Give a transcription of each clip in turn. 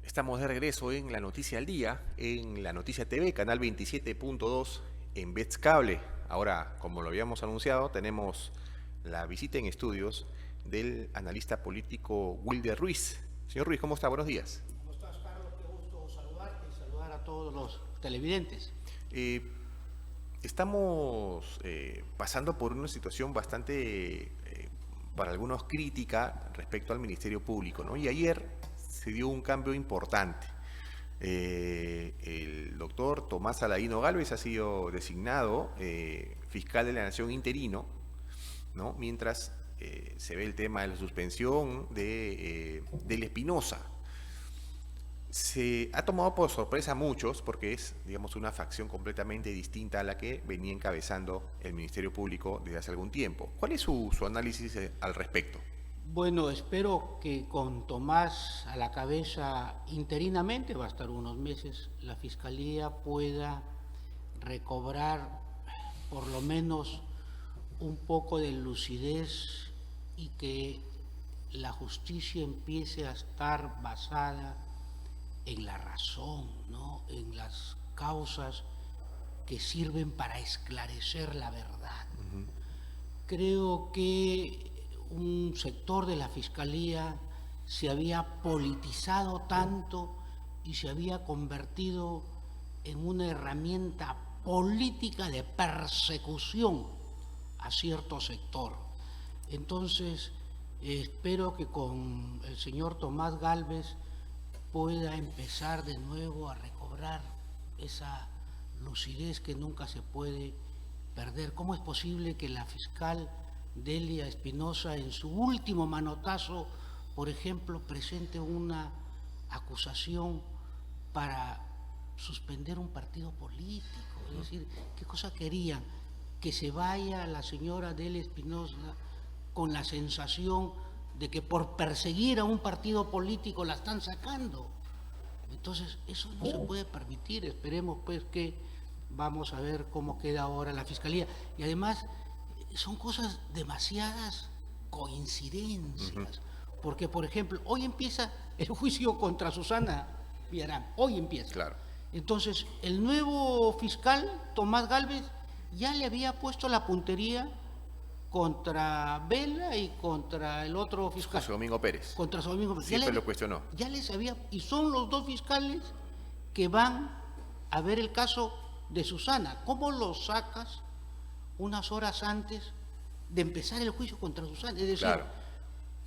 Estamos de regreso en La Noticia al Día, en La Noticia TV, canal 27.2 en Bets Cable. Ahora, como lo habíamos anunciado, tenemos la visita en estudios del analista político Wilder Ruiz. Señor Ruiz, ¿cómo está? Buenos días. ¿Cómo estás, Carlos? Qué gusto saludarte y saludar a todos los televidentes. Eh, Estamos pasando por una situación bastante, para algunos, crítica respecto al Ministerio Público, ¿no? Y ayer se dio un cambio importante. El doctor Tomás Aladino Gálvez ha sido designado fiscal de la Nación interino, ¿no? Mientras se ve el tema de la suspensión del Espinosa. Se ha tomado por sorpresa a muchos porque es, digamos, una facción completamente distinta a la que venía encabezando el Ministerio Público desde hace algún tiempo. ¿Cuál es su análisis al respecto? Bueno, espero que con Tomás a la cabeza interinamente, va a estar unos meses, la Fiscalía pueda recobrar por lo menos un poco de lucidez y que la justicia empiece a estar basada en la razón, ¿no? En las causas que sirven para esclarecer la verdad. Creo que un sector de la Fiscalía se había politizado tanto y se había convertido en una herramienta política de persecución a cierto sector. Entonces, espero que con el señor Tomás Gálvez pueda empezar de nuevo a recobrar esa lucidez que nunca se puede perder. ¿Cómo es posible que la fiscal Delia Espinosa en su último manotazo, por ejemplo, presente una acusación para suspender un partido político? Es decir, ¿qué cosa querían? Que se vaya la señora Delia Espinosa con la sensación de que por perseguir a un partido político la están sacando. Entonces, eso no se puede permitir. Esperemos pues que vamos a ver cómo queda ahora la Fiscalía. Y además, son cosas demasiadas coincidencias. Porque, por ejemplo, hoy empieza el juicio contra Susana Villarán. Hoy empieza. Claro. Entonces, el nuevo fiscal, Tomás Gálvez, ya le había puesto la puntería contra Vela y contra el otro fiscal. José Domingo Pérez. Contra José Domingo Pérez. Siempre lo cuestionó. Ya les había, y son los dos fiscales que van a ver el caso de Susana. ¿Cómo lo sacas unas horas antes de empezar el juicio contra Susana? Es decir, Claro.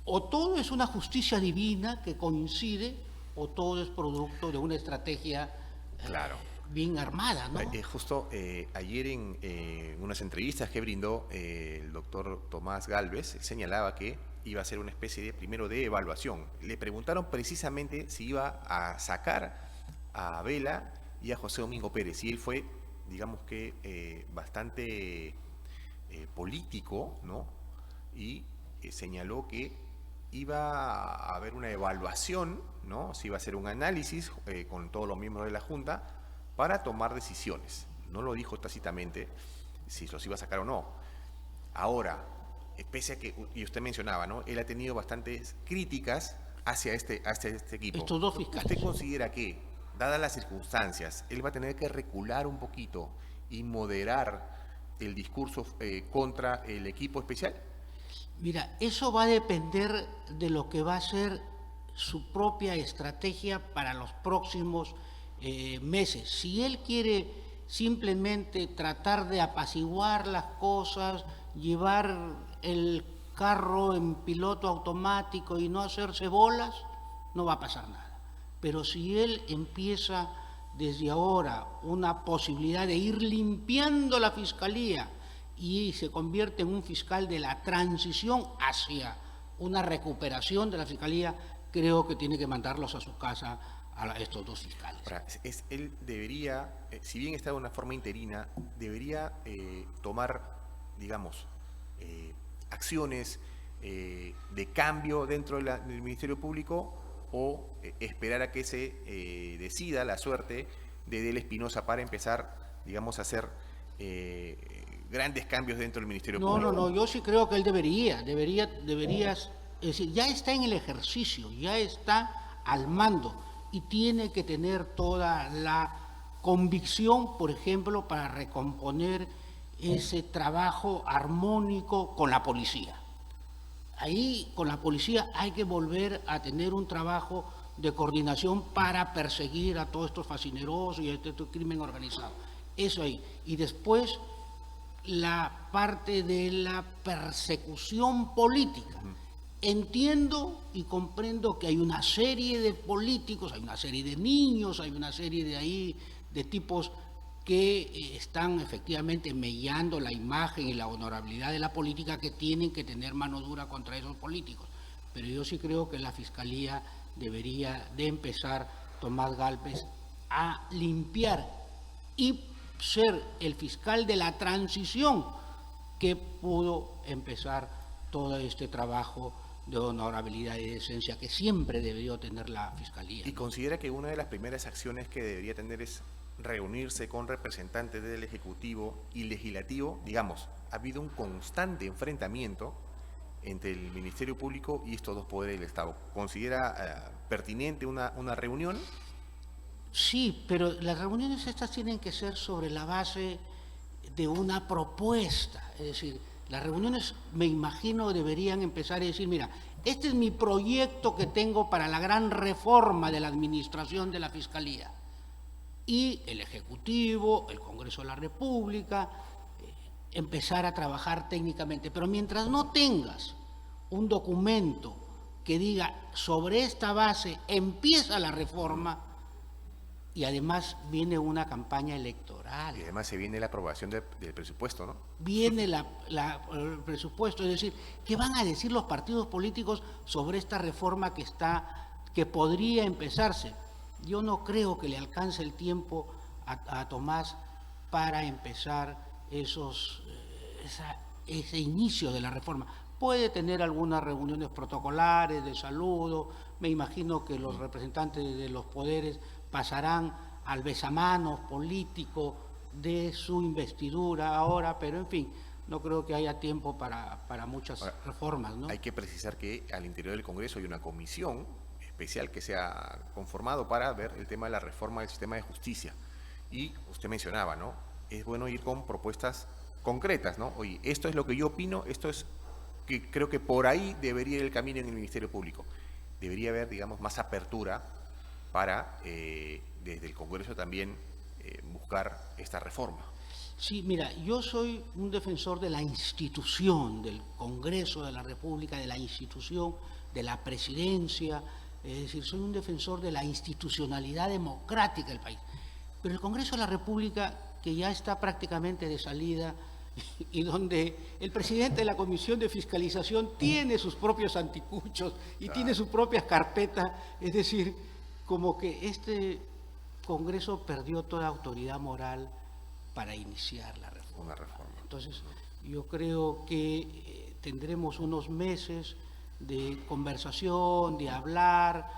O todo es una justicia divina que coincide, o todo es producto de una estrategia Claro. bien armada, ¿no? Justo ayer en unas entrevistas que brindó el doctor Tomás Gálvez, él señalaba que iba a ser una especie de, primero, de evaluación. Le preguntaron precisamente si iba a sacar a Vela y a José Domingo Pérez, y él fue, digamos que, bastante político, ¿no? Y señaló que iba a haber una evaluación, ¿no? Se iba a hacer un análisis con todos los miembros de la Junta para tomar decisiones. No lo dijo tácitamente si los iba a sacar o no. Ahora, pese a que, y usted mencionaba, ¿no? Él ha tenido bastantes críticas hacia este equipo. Estos dos fiscales. ¿Usted considera que, dadas las circunstancias, él va a tener que recular un poquito y moderar el discurso contra el equipo especial? Mira, eso va a depender de lo que va a ser su propia estrategia para los próximos meses. Si él quiere simplemente tratar de apaciguar las cosas, llevar el carro en piloto automático y no hacerse bolas, no va a pasar nada. Pero si él empieza desde ahora una posibilidad de ir limpiando la Fiscalía y se convierte en un fiscal de la transición hacia una recuperación de la Fiscalía, creo que tiene que mandarlos a su casa a estos dos fiscales. Ahora, él debería, si bien está de una forma interina, debería tomar, digamos, acciones de cambio dentro del Ministerio Público, o esperar a que se decida la suerte de Delia Espinosa para empezar, digamos, a hacer grandes cambios dentro del Ministerio Público. No, yo sí creo que él deberías, es decir, ya está en el ejercicio, ya está al mando. y tiene que tener toda la convicción, por ejemplo, para recomponer ese trabajo armónico con la policía. Ahí con la policía hay que volver a tener un trabajo de coordinación para perseguir a todos estos fascinerosos y a este crimen organizado. Eso ahí. Y después la parte de la persecución política. Entiendo y comprendo que hay una serie de políticos, hay una serie de niños, hay una serie de tipos que están efectivamente mellando la imagen y la honorabilidad de la política, que tienen que tener mano dura contra esos políticos. Pero yo sí creo que la Fiscalía debería de empezar, Tomás Gálvez, a limpiar y ser el fiscal de la transición que pudo empezar todo este trabajo de honorabilidad y decencia que siempre debió tener la Fiscalía. ¿Y considera que una de las primeras acciones que debería tener es reunirse con representantes del Ejecutivo y Legislativo? Digamos, ha habido un constante enfrentamiento entre el Ministerio Público y estos dos poderes del Estado. ¿Considera pertinente una reunión? Sí, pero las reuniones estas tienen que ser sobre la base de una propuesta. Es decir, las reuniones, me imagino, deberían empezar a decir, mira, este es mi proyecto que tengo para la gran reforma de la administración de la Fiscalía. Y el Ejecutivo, el Congreso de la República, empezar a trabajar técnicamente. Pero mientras no tengas un documento que diga sobre esta base empieza la reforma, y además viene una campaña electoral. Y además se viene la aprobación del presupuesto, ¿no? Viene el presupuesto, es decir, ¿qué van a decir los partidos políticos sobre esta reforma que podría empezarse? Yo no creo que le alcance el tiempo a Tomás para empezar ese inicio de la reforma. Puede tener algunas reuniones protocolares de saludo, me imagino que los representantes de los poderes pasarán al besamanos político de su investidura ahora, pero en fin, no creo que haya tiempo para muchas reformas, ¿no? Hay que precisar que al interior del Congreso hay una comisión especial que se ha conformado para ver el tema de la reforma del sistema de justicia. Y usted mencionaba, ¿no? Es bueno ir con propuestas concretas, ¿no? Oye, esto es lo que yo opino, esto es que creo que por ahí debería ir el camino en el Ministerio Público. Debería haber, digamos, más apertura para, desde el Congreso también, buscar esta reforma. Sí, mira, yo soy un defensor de la institución, del Congreso de la República, de la institución, de la presidencia, es decir, soy un defensor de la institucionalidad democrática del país. Pero el Congreso de la República, que ya está prácticamente de salida, y donde el presidente de la Comisión de Fiscalización tiene sus propios anticuchos y tiene sus propias carpetas, es decir, como que este Congreso perdió toda autoridad moral para iniciar la reforma. Una reforma. Entonces, yo creo que tendremos unos meses de conversación, de hablar,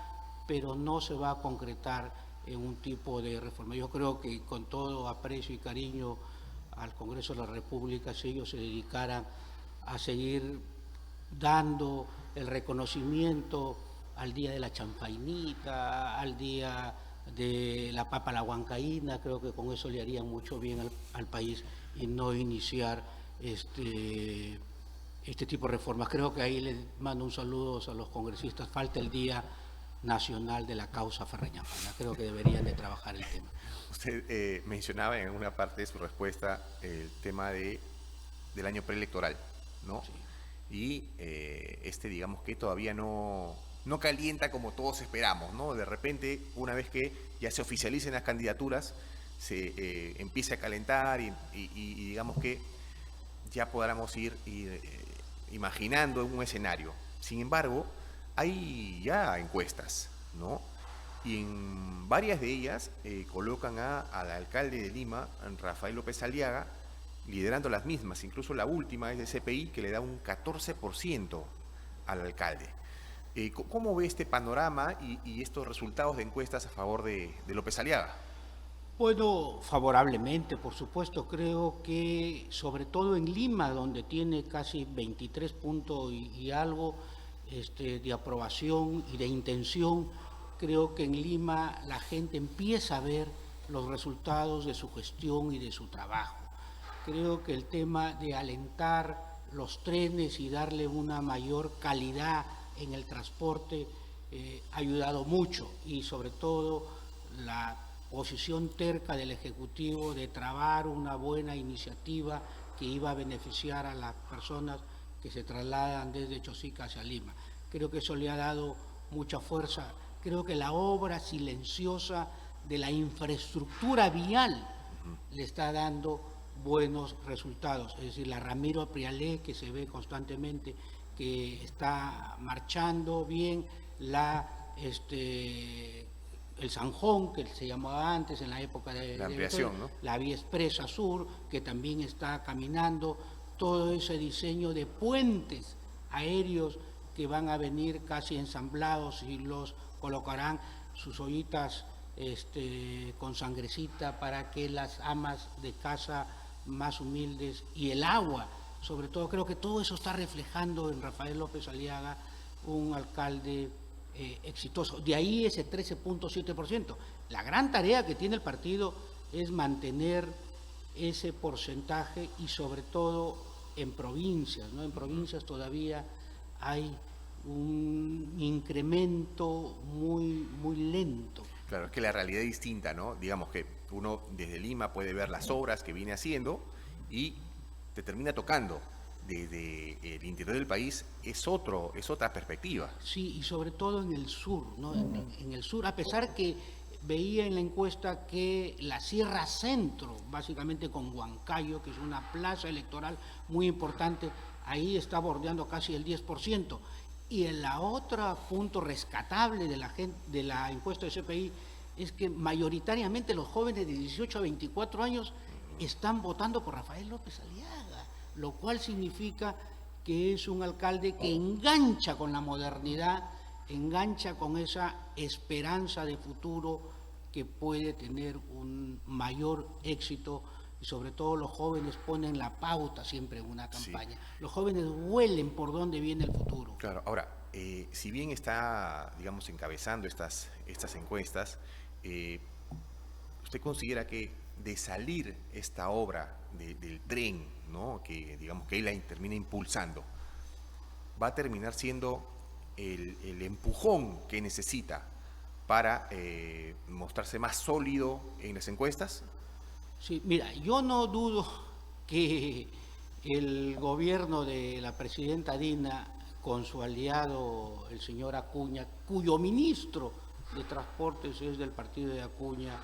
pero no se va a concretar en un tipo de reforma. Yo creo que con todo aprecio y cariño al Congreso de la República, si ellos se dedicaran a seguir dando el reconocimiento al día de la chanfainita, al día de la papa a la huancaína, creo que con eso le harían mucho bien al país y no iniciar este tipo de reformas. Creo que ahí les mando un saludo a los congresistas. Falta el Día Nacional de la Causa Ferreñampana. Creo que deberían de trabajar el tema. Usted mencionaba en una parte de su respuesta el tema del año preelectoral, ¿no? Sí. Y digamos que todavía no calienta como todos esperamos, ¿no? De repente, una vez que ya se oficialicen las candidaturas, se empieza a calentar y digamos que ya podamos ir imaginando un escenario. Sin embargo, hay ya encuestas, ¿no? Y en varias de ellas colocan al alcalde de Lima, Rafael López Aliaga, liderando las mismas. Incluso la última es de CPI, que le da un 14% al alcalde. ¿Cómo ve este panorama y estos resultados de encuestas a favor de López Aliaga? Bueno, favorablemente, por supuesto. Creo que, sobre todo en Lima, donde tiene casi 23 puntos y algo de aprobación y de intención, creo que en Lima la gente empieza a ver los resultados de su gestión y de su trabajo. Creo que el tema de alentar los trenes y darle una mayor calidad en el transporte ha ayudado mucho, y sobre todo la posición terca del Ejecutivo de trabar una buena iniciativa que iba a beneficiar a las personas que se trasladan desde Chosica hacia Lima. Creo que eso le ha dado mucha fuerza. Creo que la obra silenciosa de la infraestructura vial le está dando buenos resultados. Es decir, la Ramiro Prialé, que se ve constantemente que está marchando bien, el Zanjón, que se llamaba antes en la época de la ampliación, ¿no? La Vía Expresa Sur, que también está caminando, todo ese diseño de puentes aéreos que van a venir casi ensamblados y los colocarán sus ollitas con sangrecita para que las amas de casa más humildes, y el agua, sobre todo, creo que todo eso está reflejando en Rafael López Aliaga un alcalde exitoso. De ahí ese 13.7%. La gran tarea que tiene el partido es mantener ese porcentaje, y sobre todo en provincias, ¿no? En provincias todavía hay un incremento muy lento. Claro, es que la realidad es distinta, ¿no? Digamos que uno desde Lima puede ver las obras que viene haciendo y te termina tocando. Desde el interior del país es otra perspectiva. Sí, y sobre todo en el sur, ¿no? En el sur, a pesar que veía en la encuesta que la Sierra Centro, básicamente con Huancayo, que es una plaza electoral muy importante, ahí está bordeando casi el 10%. Y el otro punto rescatable de la encuesta de CPI es que mayoritariamente los jóvenes de 18 a 24 años están votando por Rafael López Aliaga, lo cual significa que es un alcalde que engancha con la modernidad, engancha con esa esperanza de futuro que puede tener un mayor éxito, y sobre todo los jóvenes ponen la pauta siempre en una campaña. Sí. Los jóvenes huelen por dónde viene el futuro. Claro, ahora, si bien está, digamos, encabezando estas encuestas, ¿usted considera que de salir esta obra del tren, ¿no?, que digamos que él la termina impulsando, va a terminar siendo el empujón que necesita para mostrarse más sólido en las encuestas? Sí, mira, yo no dudo que el gobierno de la presidenta Dina, con su aliado el señor Acuña, cuyo ministro de Transportes es del partido de Acuña,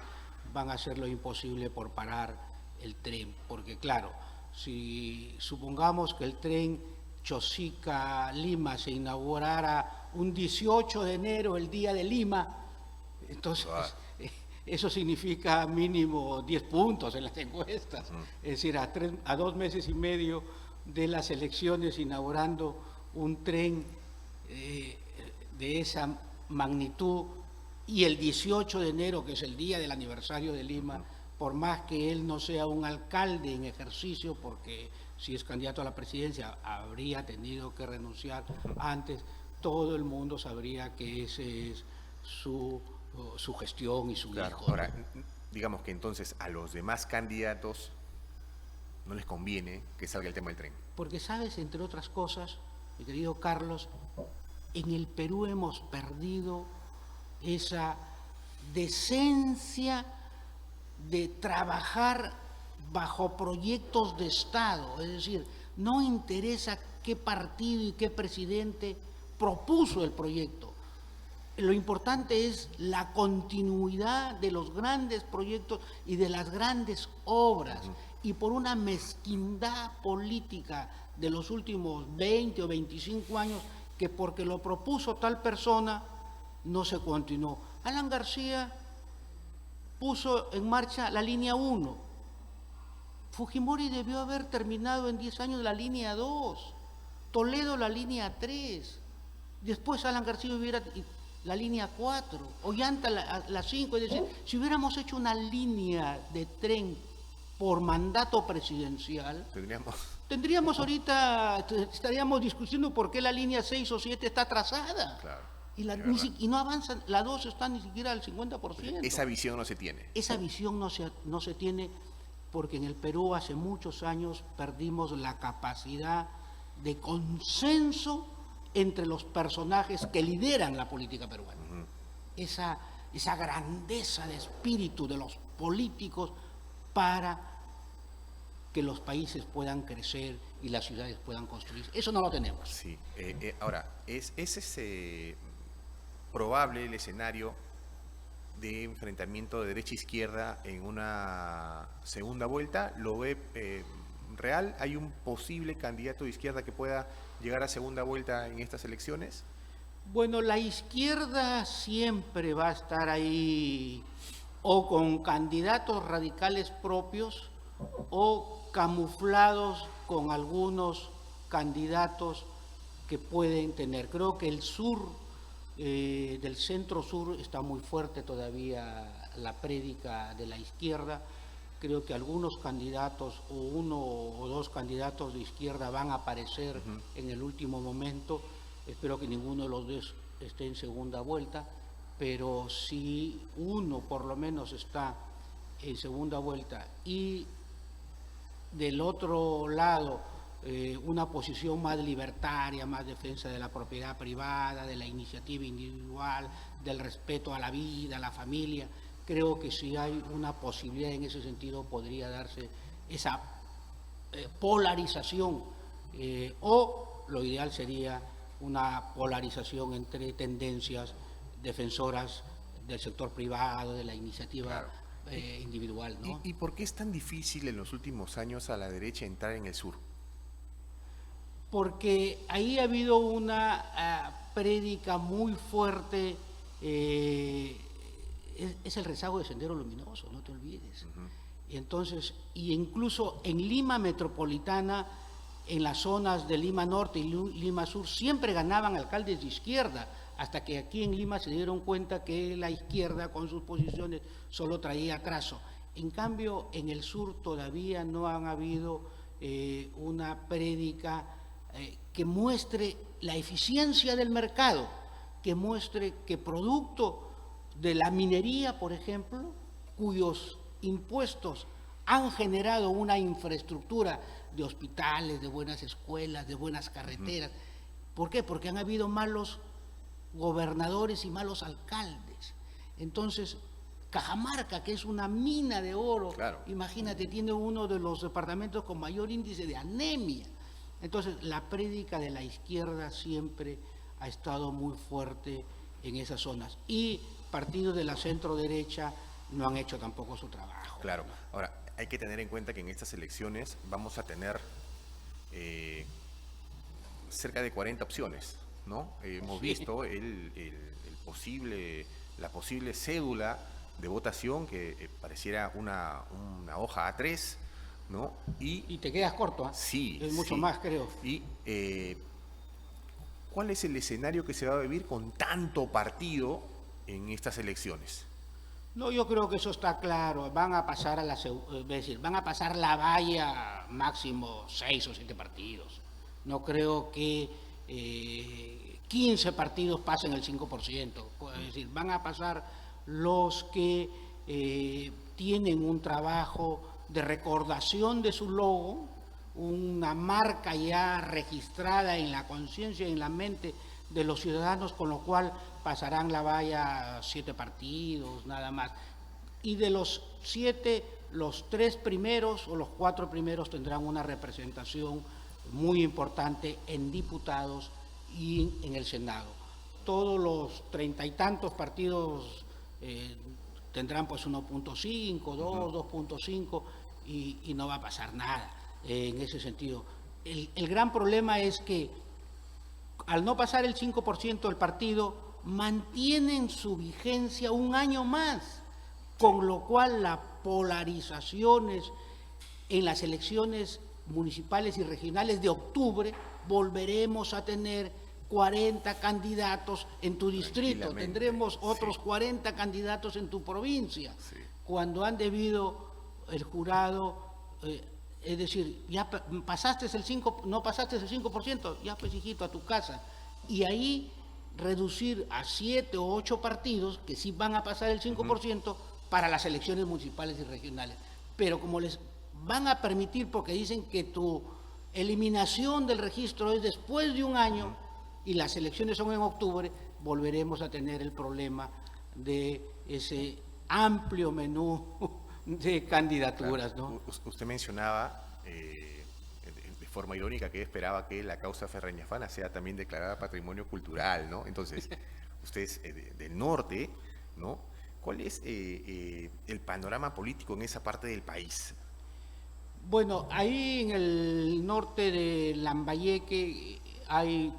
van a hacer lo imposible por parar el tren, porque claro, si supongamos que el tren Chosica-Lima se inaugurara un 18 de enero, el día de Lima, entonces eso significa mínimo 10 puntos en las encuestas, es decir, a 2 meses y medio de las elecciones inaugurando un tren de esa magnitud, y el 18 de enero, que es el día del aniversario de Lima, por más que él no sea un alcalde en ejercicio, porque si es candidato a la presidencia habría tenido que renunciar antes, todo el mundo sabría que ese es su gestión y su hijo. Ahora, digamos que entonces a los demás candidatos no les conviene que salga el tema del tren. Porque sabes, entre otras cosas, mi querido Carlos, en el Perú hemos perdido esa decencia de trabajar bajo proyectos de Estado, es decir, no interesa qué partido y qué presidente propuso el proyecto. Lo importante es la continuidad de los grandes proyectos y de las grandes obras, y por una mezquindad política de los últimos 20 o 25 años, que porque lo propuso tal persona no se continuó. Alan García puso en marcha la línea 1. Fujimori debió haber terminado en 10 años la línea 2. Toledo la línea 3. Después Alan García hubiera la línea 4. Ollanta la 5. Es decir, si hubiéramos hecho una línea de tren por mandato presidencial, tendríamos ahorita, estaríamos discutiendo por qué la línea 6 o 7 está atrasada. Claro. Y, es verdad. y no avanzan, la 2 está ni siquiera al 50%. Esa visión no se tiene. Esa visión no se tiene porque en el Perú hace muchos años perdimos la capacidad de consenso entre los personajes que lideran la política peruana. Esa grandeza de espíritu de los políticos para que los países puedan crecer y las ciudades puedan construirse. Eso no lo tenemos. Sí. Ahora, ¿es probable el escenario de enfrentamiento de derecha-izquierda en una segunda vuelta? ¿Lo ve real? ¿Hay un posible candidato de izquierda que pueda llegar a segunda vuelta en estas elecciones? Bueno, la izquierda siempre va a estar ahí o con candidatos radicales propios o camuflados con algunos candidatos que pueden tener. Creo que el sur, del centro sur, está muy fuerte todavía la prédica de la izquierda. Creo que algunos candidatos, o uno o dos candidatos de izquierda van a aparecer en el último momento. Espero que ninguno de los dos esté en segunda vuelta, pero si uno por lo menos está en segunda vuelta y del otro lado una posición más libertaria, más defensa de la propiedad privada, de la iniciativa individual, del respeto a la vida, a la familia, creo que si hay una posibilidad en ese sentido podría darse esa polarización o lo ideal sería una polarización entre tendencias defensoras del sector privado, de la iniciativa individual, ¿no? ¿Y por qué es tan difícil en los últimos años a la derecha entrar en el sur? Porque ahí ha habido una prédica muy fuerte, es el rezago de Sendero Luminoso, no te olvides. Y entonces, y incluso en Lima metropolitana, en las zonas de Lima Norte y Lima Sur, siempre ganaban alcaldes de izquierda, hasta que aquí en Lima se dieron cuenta que la izquierda con sus posiciones solo traía atraso. En cambio, en el sur todavía no han habido una prédica que muestre la eficiencia del mercado, que muestre que producto de la minería, por ejemplo, cuyos impuestos han generado una infraestructura de hospitales, de buenas escuelas, de buenas carreteras. ¿Por qué? Porque han habido malos gobernadores y malos alcaldes. Entonces, Cajamarca, que es una mina de oro, claro, imagínate, tiene uno de los departamentos con mayor índice de anemia. Entonces, la prédica de la izquierda siempre ha estado muy fuerte en esas zonas. Y partidos de la centro-derecha no han hecho tampoco su trabajo. Claro. Ahora, hay que tener en cuenta que en estas elecciones vamos a tener cerca de 40 opciones, ¿no? Hemos visto la posible cédula de votación que pareciera una hoja A3, ¿no? Y te quedas corto, ¿eh? Sí. Es mucho sí. más, creo. Y ¿cuál es el escenario que se va a vivir con tanto partido en estas elecciones? No, yo creo que eso está claro. Van a pasar van a pasar la valla máximo 6 o 7 partidos. No creo que 15 partidos pasen el 5%. Es decir, van a pasar los que tienen un trabajo de recordación de su logo, una marca ya registrada en la conciencia y en la mente de los ciudadanos, con lo cual pasarán la valla 7 partidos, nada más. Y de los 7, los 3 primeros o los 4 primeros tendrán una representación muy importante en diputados y en el Senado. Todos los 30 y tantos partidos tendrán pues 1.5, 2, 2.5 y no va a pasar nada en ese sentido. El gran problema es que al no pasar el 5% del partido, mantienen su vigencia un año más, con lo cual las polarizaciones en las elecciones municipales y regionales de octubre, volveremos a tener 40 candidatos en tu distrito, tendremos otros 40 candidatos en tu provincia, cuando han debido el jurado, es decir, ya pasaste el 5%, no pasaste el 5%, ya pues hijito a tu casa. Y ahí reducir a 7 o 8 partidos que sí van a pasar el 5% para las elecciones municipales y regionales. Pero como les van a permitir, porque dicen que tu eliminación del registro es después de un año y las elecciones son en octubre, volveremos a tener el problema de ese amplio menú de candidaturas, Claro. ¿no? Usted mencionaba de forma irónica que esperaba que la causa Ferreñafana sea también declarada patrimonio cultural, ¿no? Entonces, usted es del norte, ¿no? ¿Cuál es el panorama político en esa parte del país? Bueno, ahí en el norte de Lambayeque hay,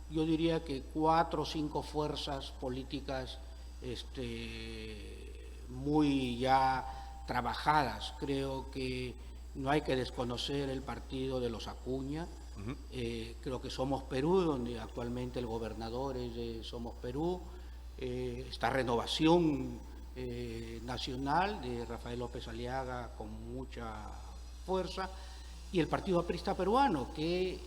yo diría que 4 o 5 fuerzas políticas muy ya trabajadas. Creo que no hay que desconocer el partido de los Acuña. Creo que Somos Perú, donde actualmente el gobernador es de Somos Perú. Esta Renovación Nacional de Rafael López Aliaga con mucha fuerza, y el Partido Aprista Peruano, que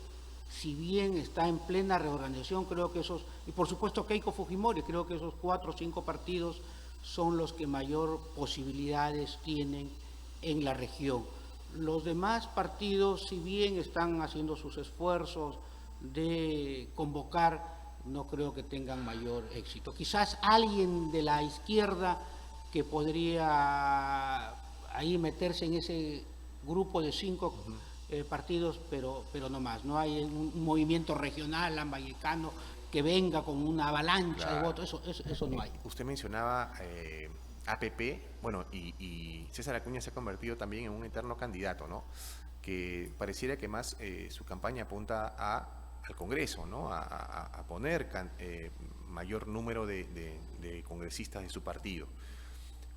si bien está en plena reorganización, creo que esos, y por supuesto Keiko Fujimori, creo que esos 4 o 5 partidos son los que mayor posibilidades tienen en la región. Los demás partidos, si bien están haciendo sus esfuerzos de convocar, no creo que tengan mayor éxito. Quizás alguien de la izquierda que podría ahí meterse en ese grupo de 5 partidos, pero no más. No hay un movimiento regional lambayecano que venga con una avalancha de votos, eso no hay. Usted mencionaba APP, bueno, y César Acuña se ha convertido también en un eterno candidato, ¿no? Que pareciera que más su campaña apunta al Congreso, ¿no? A poner mayor número de congresistas de su partido.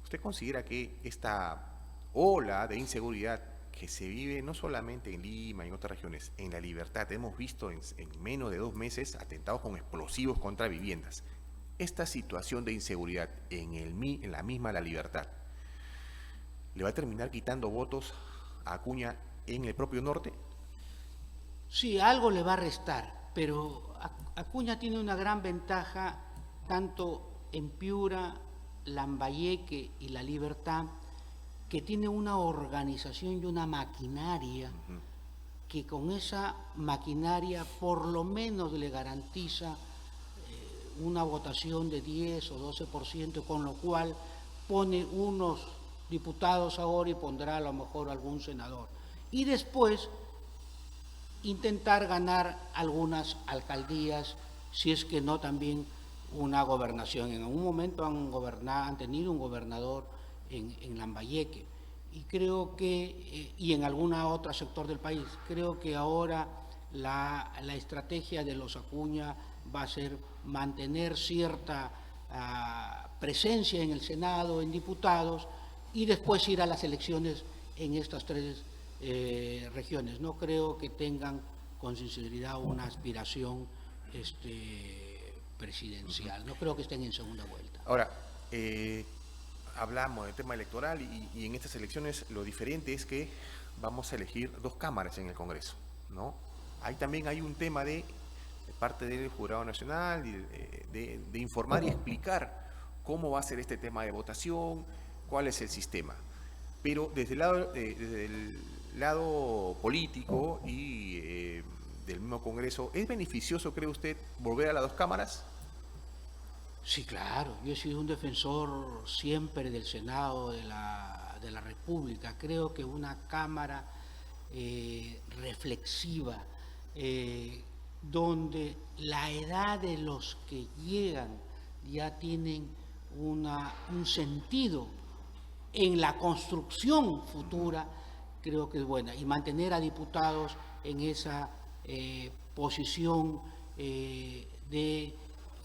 ¿Usted considera que esta ola de inseguridad que se vive no solamente en Lima y en otras regiones, en La Libertad, hemos visto en menos de 2 meses atentados con explosivos contra viviendas, esta situación de inseguridad en la misma La Libertad, ¿le va a terminar quitando votos a Acuña en el propio norte? Sí, algo le va a restar, pero Acuña tiene una gran ventaja tanto en Piura, Lambayeque y La Libertad, que tiene una organización y una maquinaria que con esa maquinaria por lo menos le garantiza una votación de 10 o 12%, con lo cual pone unos diputados ahora y pondrá a lo mejor algún senador. Y después intentar ganar algunas alcaldías, si es que no también una gobernación. En algún momento han tenido un gobernador en Lambayeque, y creo que, y en alguna otra sector del país, creo que ahora la estrategia de los Acuña va a ser mantener cierta presencia en el Senado, en diputados, y después ir a las elecciones en estas 3 regiones. No creo que tengan con sinceridad una aspiración presidencial, no creo que estén en segunda vuelta. Ahora, hablamos del tema electoral y en estas elecciones lo diferente es que vamos a elegir 2 cámaras en el Congreso, ¿no? Ahí también hay un tema de parte del Jurado Nacional de informar y explicar cómo va a ser este tema de votación, cuál es el sistema. Pero desde el lado político y del mismo Congreso, ¿es beneficioso, cree usted, volver a las 2 cámaras? Sí, claro. Yo he sido un defensor siempre del Senado de la República. Creo que una Cámara reflexiva, donde la edad de los que llegan ya tienen un sentido en la construcción futura, creo que es buena. Y mantener a diputados en esa posición de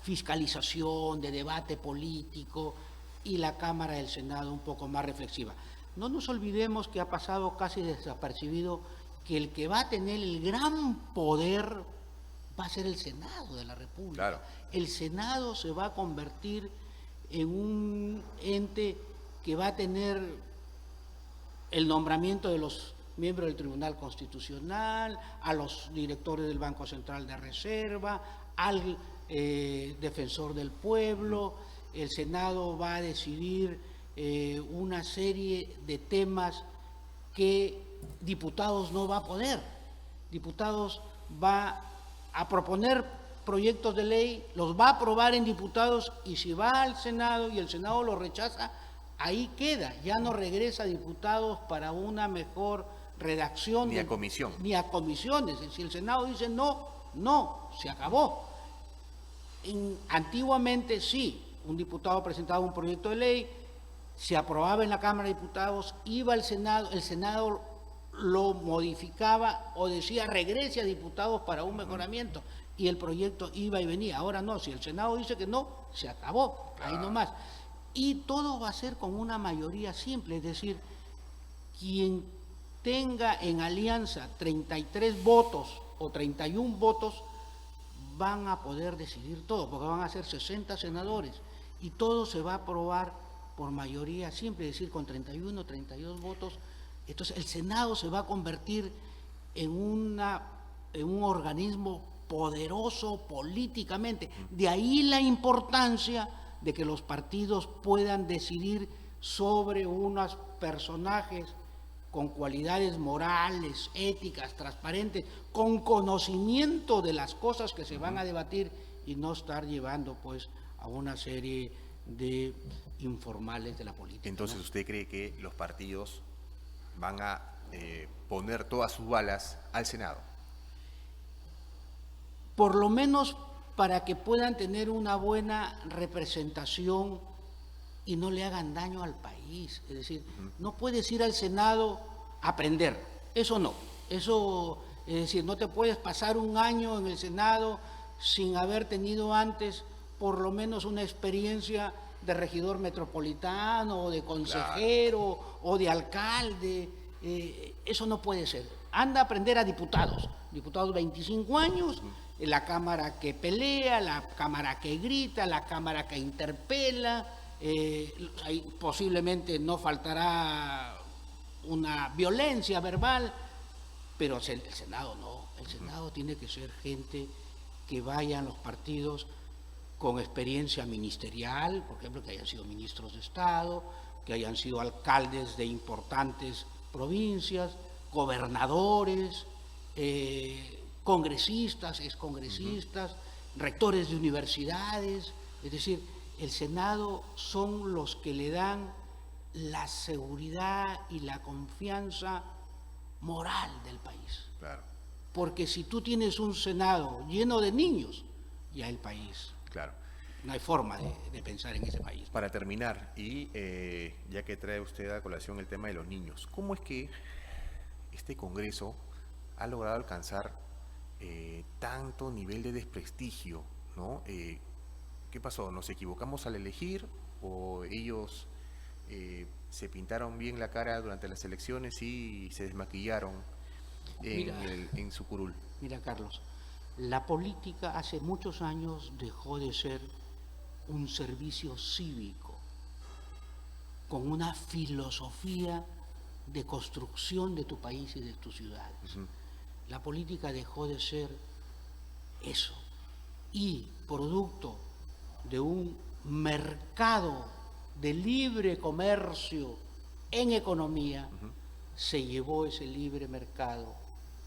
fiscalización, de debate político, y la Cámara del Senado un poco más reflexiva. No nos olvidemos que ha pasado casi desapercibido que el que va a tener el gran poder va a ser el Senado de la República. Claro. El Senado se va a convertir en un ente que va a tener el nombramiento de los miembros del Tribunal Constitucional, a los directores del Banco Central de Reserva, al defensor del pueblo, el Senado va a decidir una serie de temas que diputados no va a poder. Diputados va a proponer proyectos de ley, los va a aprobar en diputados y si va al Senado y el Senado lo rechaza, ahí queda, ya no regresa a diputados para una mejor redacción. Ni a comisión. Ni a comisiones. Si el Senado dice no, no, se acabó. Antiguamente sí, un diputado presentaba un proyecto de ley, se aprobaba en la Cámara de Diputados, iba al Senado, el Senado lo modificaba o decía regrese a diputados para un mejoramiento y el proyecto iba y venía. Ahora no, si el Senado dice que no, se acabó, ahí nomás. Y todo va a ser con una mayoría simple, es decir, quien tenga en alianza 33 votos o 31 votos van a poder decidir todo, porque van a ser 60 senadores y todo se va a aprobar por mayoría simple, es decir, con 31, 32 votos. Entonces el Senado se va a convertir en un organismo poderoso políticamente. De ahí la importancia de que los partidos puedan decidir sobre unos personajes con cualidades morales, éticas, transparentes, con conocimiento de las cosas que se van a debatir y no estar llevando pues a una serie de informales de la política. Entonces, ¿no? ¿Usted cree que los partidos van a poner todas sus balas al Senado? Por lo menos para que puedan tener una buena representación y no le hagan daño al país. Es decir, no puedes ir al Senado a aprender, eso no. Eso, es decir, no te puedes pasar un año en el Senado sin haber tenido antes por lo menos una experiencia de regidor metropolitano, o de consejero, claro, o de alcalde. Eso no puede ser. Anda a aprender a diputados 25 años, la Cámara que pelea, la Cámara que grita, la Cámara que interpela, ahí posiblemente no faltará una violencia verbal, pero el Senado no. El Senado tiene que ser gente que vaya a los partidos con experiencia ministerial, por ejemplo, que hayan sido ministros de Estado, que hayan sido alcaldes de importantes provincias, gobernadores, congresistas, excongresistas, rectores de universidades. Es decir, el Senado son los que le dan la seguridad y la confianza moral del país. Claro. Porque si tú tienes un Senado lleno de niños, ya el país... Claro. No hay forma de pensar en ese país. Para terminar, y ya que trae usted a colación el tema de los niños, ¿cómo es que este Congreso ha logrado alcanzar tanto nivel de desprestigio, ¿no? ¿Qué pasó? ¿Nos equivocamos al elegir o ellos se pintaron bien la cara durante las elecciones y se desmaquillaron en su curul? Mira, Carlos, la política hace muchos años dejó de ser un servicio cívico con una filosofía de construcción de tu país y de tus ciudades. La política dejó de ser eso y producto de un mercado de libre comercio en economía, se llevó ese libre mercado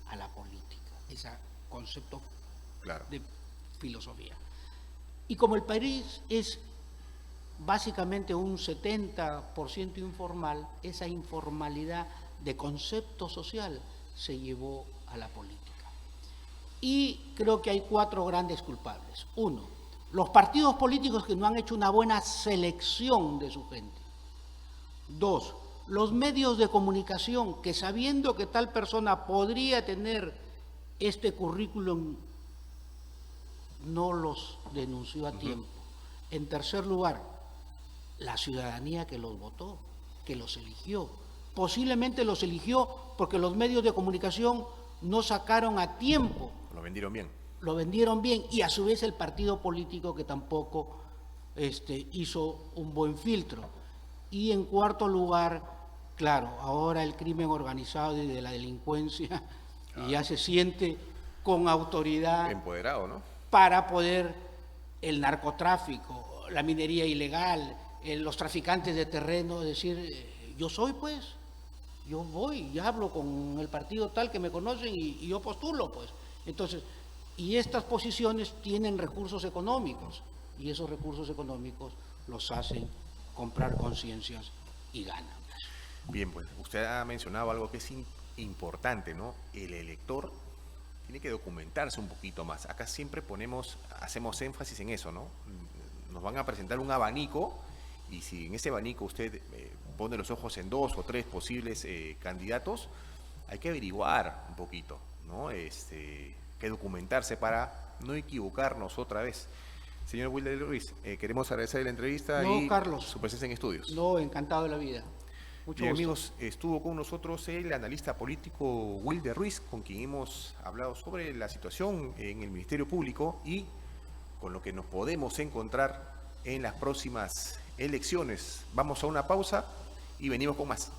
a la política, ese concepto de filosofía. Y como el país es básicamente un 70% informal, esa informalidad de concepto social se llevó a la política. Y creo que hay 4 grandes culpables. 1, los partidos políticos que no han hecho una buena selección de su gente. 2, los medios de comunicación que sabiendo que tal persona podría tener este currículum no los denunció a tiempo. En tercer lugar, la ciudadanía que los votó, que los eligió. Posiblemente los eligió porque los medios de comunicación no sacaron a tiempo. Lo vendieron bien. Lo vendieron bien y a su vez el partido político que tampoco hizo un buen filtro. Y en cuarto lugar, claro, ahora el crimen organizado y de la delincuencia ya se siente con autoridad. Empoderado, ¿no? Para poder el narcotráfico, la minería ilegal, los traficantes de terreno, es decir, yo soy pues, yo voy y hablo con el partido tal que me conocen y yo postulo pues. Entonces, y estas posiciones tienen recursos económicos y esos recursos económicos los hacen comprar conciencias y ganan. Bien, pues usted ha mencionado algo que es importante, ¿no? El elector tiene que documentarse un poquito más. Acá siempre hacemos énfasis en eso, ¿no? Nos van a presentar un abanico y si en ese abanico usted pone los ojos en 2 o 3 posibles candidatos, hay que averiguar un poquito, ¿no? Que documentarse para no equivocarnos otra vez. Señor Wilder Ruiz, queremos agradecer la entrevista y Carlos, su presencia en estudios. No, encantado de la vida. Mucho Bien, gusto. amigos, estuvo con nosotros el analista político Wilder Ruiz, con quien hemos hablado sobre la situación en el Ministerio Público y con lo que nos podemos encontrar en las próximas elecciones. Vamos a una pausa y venimos con más.